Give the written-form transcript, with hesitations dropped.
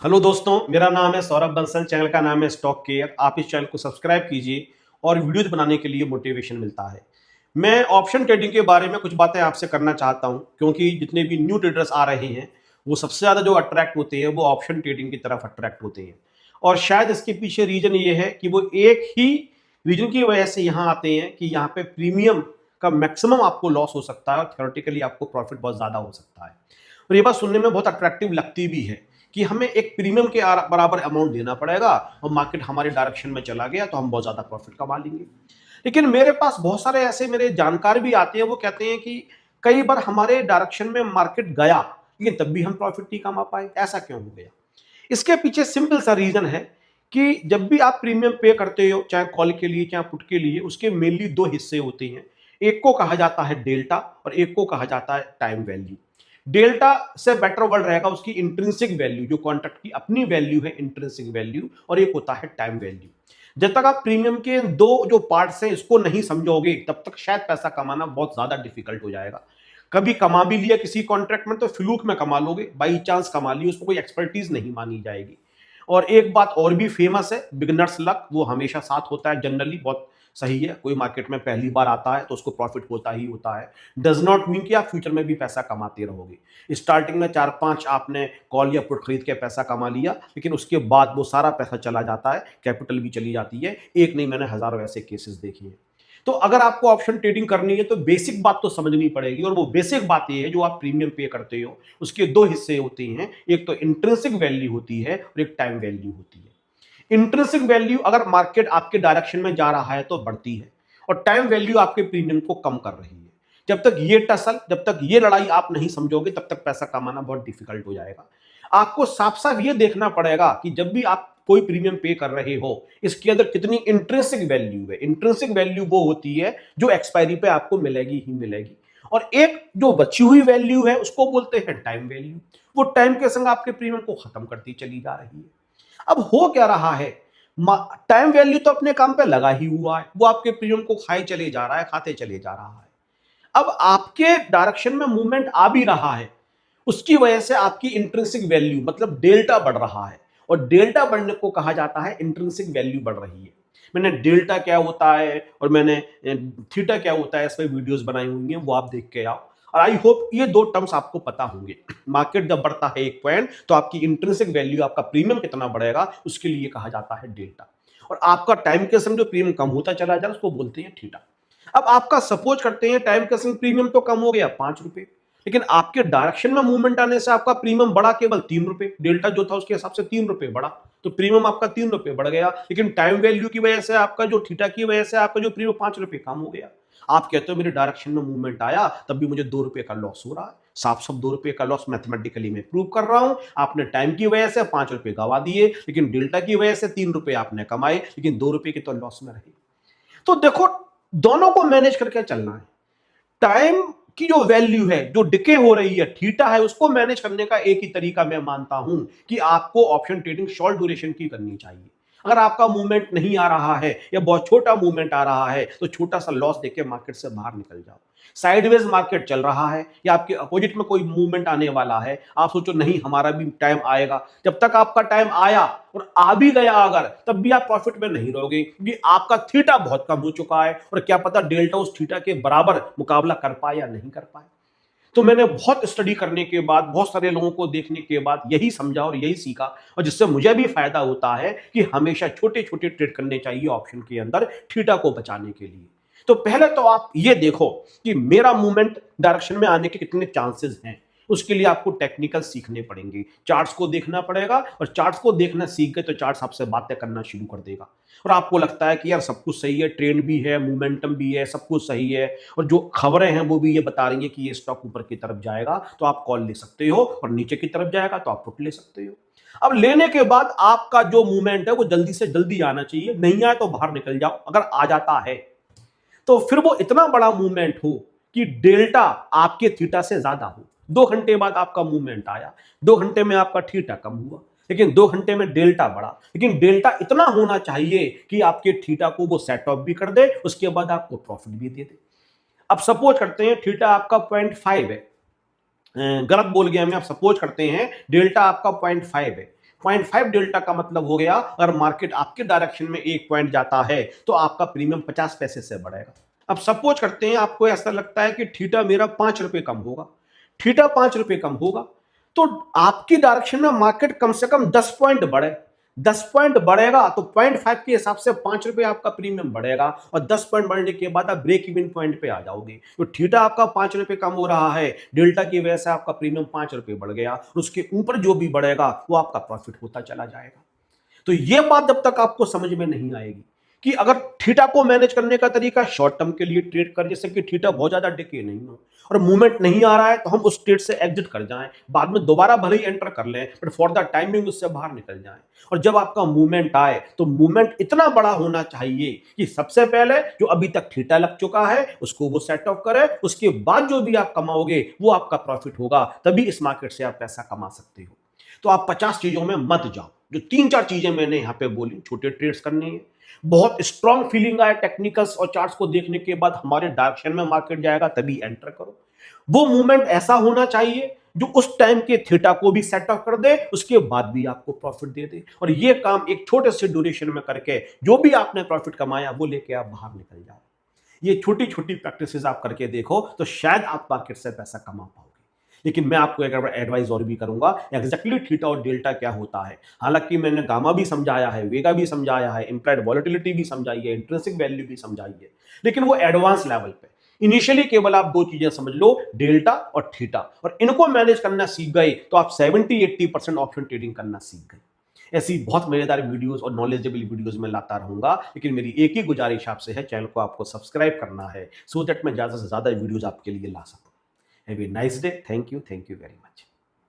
Hello दोस्तों, मेरा नाम है सौरभ बंसल। चैनल का नाम है स्टॉक केयर। आप इस चैनल को सब्सक्राइब कीजिए और वीडियोज बनाने के लिए मोटिवेशन मिलता है। मैं ऑप्शन ट्रेडिंग के बारे में कुछ बातें आपसे करना चाहता हूं, क्योंकि जितने भी न्यू ट्रेडर्स आ रहे हैं वो सबसे ज़्यादा जो अट्रैक्ट होते हैं वो ऑप्शन ट्रेडिंग की तरफ अट्रैक्ट होते हैं। और शायद इसके पीछे रीजन ये है कि वो एक ही रीजन की वजह से यहाँ आते हैं कि यहाँ पे प्रीमियम का मैक्सिमम आपको लॉस हो सकता है और थ्योरेटिकली आपको प्रॉफिट बहुत ज़्यादा हो सकता है। और ये बात सुनने में बहुत अट्रैक्टिव लगती भी है कि हमें एक प्रीमियम के बराबर अमाउंट देना पड़ेगा और मार्केट हमारे डायरेक्शन में चला गया तो हम बहुत ज्यादा प्रॉफिट कमा लेंगे। लेकिन मेरे पास बहुत सारे ऐसे मेरे जानकार भी आते हैं, वो कहते हैं कि कई बार हमारे डायरेक्शन में मार्केट गया लेकिन तब भी हम प्रॉफिट नहीं कमा पाए। ऐसा क्यों हो गया? इसके पीछे सिंपल सा रीजन है कि जब भी आप प्रीमियम पे करते हो, चाहे कॉल के लिए चाहे पुट के लिए, उसके मेनली दो हिस्से होते हैं। एक को कहा जाता है डेल्टा और एक को कहा जाता है टाइम वैल्यू। डेल्टा से बेटर वर्ड रहेगा उसकी इंट्रिंसिक वैल्यू, जो कॉन्ट्रैक्ट की अपनी वैल्यू है, इंट्रिंसिक वैल्यू। और एक होता है टाइम वैल्यू। जब तक आप प्रीमियम के दो जो पार्ट्स हैं इसको नहीं समझोगे तब तक शायद पैसा कमाना बहुत ज्यादा डिफिकल्ट हो जाएगा। कभी कमा भी लिया किसी कॉन्ट्रैक्ट में तो फ्लूक में कमा लोगे, बाई चांस कमा लिया, उसको कोई एक्सपर्टीज नहीं मानी जाएगी। और एक बात और भी फेमस है, बिगनर्स लक, वो हमेशा साथ होता है जनरली। बहुत सही है, कोई मार्केट में पहली बार आता है तो उसको प्रॉफिट होता ही होता है। डज नॉट मीन कि आप फ्यूचर में भी पैसा कमाते रहोगे। स्टार्टिंग में 4-5 आपने कॉल या पुट खरीद के पैसा कमा लिया, लेकिन उसके बाद वो सारा पैसा चला जाता है, कैपिटल भी चली जाती है। एक नहीं, मैंने हजारों ऐसे केसेस देखे हैं। तो अगर आपको ऑप्शन ट्रेडिंग करनी है तो बेसिक बात तो समझनी पड़ेगी, और वो बेसिक बात ये है, जो आप प्रीमियम पे करते हो उसके दो हिस्से होते हैं। एक तो इंट्रिंसिक वैल्यू होती है और एक टाइम वैल्यू होती है। इंट्रिंसिक वैल्यू अगर मार्केट आपके डायरेक्शन में जा रहा है तो बढ़ती है, और टाइम वैल्यू आपके प्रीमियम को कम कर रही है। जब तक ये लड़ाई आप नहीं समझोगे तब तक पैसा कमाना बहुत डिफिकल्ट हो जाएगा। आपको साफ साफ ये देखना पड़ेगा कि जब भी आप कोई प्रीमियम पे कर रहे हो, इसके अंदर कितनी इंट्रिंसिक वैल्यू है। इंट्रिंसिक वैल्यू वो होती है जो एक्सपायरी पे आपको मिलेगी ही मिलेगी। और एक जो बची हुई वैल्यू है उसको बोलते हैं टाइम वैल्यू। वो टाइम के संग आपके प्रीमियम को खत्म करती चली जा रही है। अब हो क्या रहा है, टाइम वैल्यू तो अपने काम पे लगा ही हुआ है, वो आपके प्रीमियम को खाए चले जा रहा है, खाते चले जा रहा है। अब आपके डायरेक्शन में मूवमेंट आ भी रहा है, उसकी वजह से आपकी इंट्रिंसिक वैल्यू मतलब डेल्टा बढ़ रहा है। और डेल्टा बढ़ने को कहा जाता है इंट्रिंसिक वैल्यू बढ़ रही है। मैंने डेल्टा क्या होता है और मैंने थीटा क्या होता है इस पर वीडियोस बनाई हुई हैं, वो आप देख के आओ। और आई होप ये दो टर्म्स आपको पता होंगे। मार्केट जब बढ़ता है एक पॉइंट तो आपकी इंट्रिंसिक वैल्यू, आपका प्रीमियम कितना बढ़ेगा, उसके लिए कहा जाता है डेल्टा। और आपका टाइम के संग जो प्रीमियम कम होता चला जा रहा है उसको बोलते हैं थीटा। अब आपका सपोज करते हैं टाइम के संग प्रीमियम तो कम हो गया 5 रुपए, लेकिन आपके डायरेक्शन में मूवमेंट आने से आपका प्रीमियम बढ़ा केवल 3 रुपए। डेल्टा जो था उसके हिसाब से 3 रुपए बढ़ा, तो प्रीमियम आपका 3 रुपए बढ़ गया। लेकिन टाइम वैल्यू की वजह से आपका जो थीटा की वजह से आपका जो प्रीमियम 5 रुपए कम हो गया। आप कहते हो मेरे डायरेक्शन में मूवमेंट आया तब भी मुझे 2 रुपए का लॉस हो रहा है। साफ साफ 2 रुपए का लॉस मैथमेटिकली मैं प्रूव कर रहा हूं। आपने टाइम की वजह से 5 रुपए गवा दिए, लेकिन डेल्टा की वजह से 3 रुपए आपने कमाए, लेकिन 2 रुपए के तो लॉस में रहे। तो देखो, दोनों को मैनेज करके चलना है। टाइम की जो वैल्यू है, जो डिके हो रही है, थीटा है, उसको मैनेज करने का एक ही तरीका मैं मानता हूं कि आपको ऑप्शन ट्रेडिंग शॉर्ट ड्यूरेशन की करनी चाहिए। अगर आपका मूवमेंट नहीं आ रहा है या बहुत छोटा मूवमेंट आ रहा है तो छोटा सा लॉस देके मार्केट से बाहर निकल जाओ। साइडवेज मार्केट चल रहा है या आपके अपोजिट में कोई मूवमेंट आने वाला है, आप सोचो नहीं हमारा भी टाइम आएगा। जब तक आपका टाइम आया और आ भी गया अगर, तब भी आप प्रॉफिट में नहीं रहोगे, क्योंकि आपका थीटा बहुत कम हो चुका है और क्या पता डेल्टा उस थीटा के बराबर मुकाबला कर पाए या नहीं कर पाए। तो मैंने बहुत स्टडी करने के बाद, बहुत सारे लोगों को देखने के बाद यही समझा और यही सीखा, और जिससे मुझे भी फायदा होता है कि हमेशा छोटे छोटे ट्रेड करने चाहिए ऑप्शन के अंदर थीटा को बचाने के लिए। तो पहले तो आप ये देखो कि मेरा मूवमेंट डायरेक्शन में आने के कितने चांसेस हैं। उसके लिए आपको टेक्निकल सीखने पड़ेंगे, चार्ट्स को देखना पड़ेगा, और चार्ट्स को देखना सीख गए तो चार्ट्स आपसे बातें करना शुरू कर देगा। और आपको लगता है कि यार सब कुछ सही है, ट्रेंड भी है, मोमेंटम भी है, सब कुछ सही है, और जो खबरें हैं वो भी ये बता रही हैं कि ये स्टॉक ऊपर की तरफ जाएगा तो आप कॉल ले सकते हो, और नीचे की तरफ जाएगा तो आप पुट ले सकते हो। अब लेने के बाद आपका जो मूवमेंट है वो जल्दी से जल्दी आना चाहिए, नहीं आए तो बाहर निकल जाओ। अगर आ जाता है तो फिर वो इतना बड़ा मूवमेंट हो कि डेल्टा आपके थीटा से ज्यादा हो। 2 घंटे बाद आपका मूवमेंट आया, 2 घंटे में आपका थीटा कम हुआ, लेकिन 2 घंटे में डेल्टा बढ़ा। लेकिन डेल्टा इतना होना चाहिए कि आपके थीटा को वो सेट ऑफ भी कर दे, उसके बाद आपको प्रॉफिट भी दे दे। अब सपोज करते हैं थीटा आपका 0.5 है, गलत बोल गया मैं, आप सपोज करते हैं डेल्टा आपका 0.5 है। 0.5 डेल्टा का मतलब हो गया अगर मार्केट आपके डायरेक्शन में 1 पॉइंट जाता है तो आपका प्रीमियम 50 पैसे से बढ़ेगा। अब सपोज करते हैं आपको ऐसा लगता है कि थीटा मेरा 5 रुपए कम होगा, थीटा 5 रुपए कम होगा, तो आपकी डायरेक्शन में मार्केट कम से कम 10 पॉइंट बढ़े। 10 पॉइंट बढ़ेगा तो 0.5 के हिसाब से 5 रुपए आपका प्रीमियम बढ़ेगा और 10 पॉइंट बढ़ने के बाद आप ब्रेक इवन पॉइंट पे आ जाओगे। तो थीटा आपका 5 रुपए कम हो रहा है, डेल्टा की वजह से आपका प्रीमियम 5 रुपए बढ़ गया और उसके ऊपर जो भी बढ़ेगा वो आपका प्रॉफिट होता चला जाएगा। तो ये बात जब तक आपको समझ में नहीं आएगी कि अगर थीटा को मैनेज करने का तरीका शॉर्ट टर्म के लिए ट्रेड कर, जैसे कि थीटा बहुत ज्यादा डिके नहीं हो और मूवमेंट नहीं आ रहा है तो हम उस ट्रेड से एग्जिट कर जाएं, बाद में दोबारा भले ही एंटर कर लें बट फॉर द टाइमिंग उससे बाहर निकल जाएं। और जब आपका मूवमेंट आए तो मूवमेंट इतना बड़ा होना चाहिए कि सबसे पहले जो अभी तक थीटा लग चुका है उसको वो सेट ऑफ करे, उसके बाद जो भी आप कमाओगे वो आपका प्रॉफिट होगा, तभी इस मार्केट से आप पैसा कमा सकते हो। तो आप 50 चीजों में मत जाओ। जो 3-4 चीजें मैंने यहां पे बोली, छोटे ट्रेड्स करने हैं, बहुत स्ट्रांग फीलिंग आए टेक्निकल्स और चार्ट्स को देखने के बाद हमारे डायरेक्शन में मार्केट जाएगा तभी एंटर करो। वो मूवमेंट ऐसा होना चाहिए जो उस टाइम के थीटा को भी सेट ऑफ कर दे, उसके बाद भी आपको प्रॉफिट दे दे, और ये काम एक छोटे से ड्यूरेशन में करके जो भी आपने प्रॉफिट कमाया वो लेके आप बाहर निकल जाओ। ये छोटी छोटी प्रैक्टिसेस आप करके देखो तो शायद आप मार्केट से पैसा कमा पाओगे। लेकिन मैं आपको एक एडवाइस और भी करूंगा, एग्जैक्टली थीटा और डेल्टा क्या होता है। हालांकि मैंने गामा भी समझाया है, वेगा भी समझाया है, इम्प्लाइड वॉलेटिलिटी भी समझाई है, इंट्रिंसिक वैल्यू भी समझाई है, लेकिन वो एडवांस लेवल पे। इनिशियली केवल आप दो चीजें समझ लो, डेल्टा और थीटा, और इनको मैनेज करना सीख गए तो आप 70-80% ऑप्शन ट्रेडिंग करना सीख गए। ऐसी बहुत मजेदार वीडियोस और नॉलेजेबल वीडियोस में लाता रहूंगा, लेकिन मेरी एक ही गुजारिश आपसे है, चैनल को आपको सब्सक्राइब करना है सो दैट मैं ज्यादा से ज्यादा वीडियोस आपके लिए ला सकूं। Have a nice day. Thank you very much.